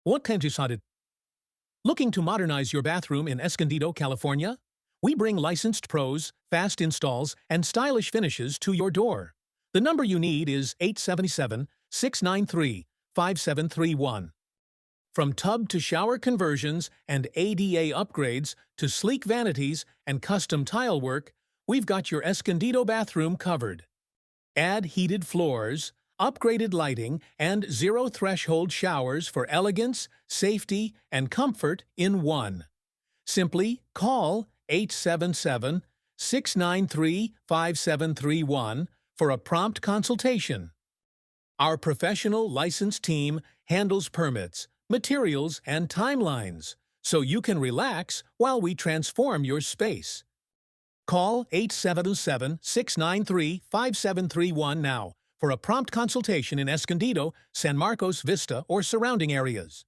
What kind you decided? Looking to modernize your bathroom in Escondido, California? We bring licensed pros, fast installs, and stylish finishes to your door. The number you need is 877-693-5731. From tub to shower conversions and ADA upgrades to sleek vanities and custom tile work, we've got your Escondido bathroom covered. Add heated floors, upgraded lighting, and zero-threshold showers for elegance, safety, and comfort in one. Simply call 877-693-5731 for a prompt consultation. Our professional licensed team handles permits, materials, and timelines, so you can relax while we transform your space. Call 877-693-5731 now for a prompt consultation in Escondido, San Marcos, Vista, or surrounding areas.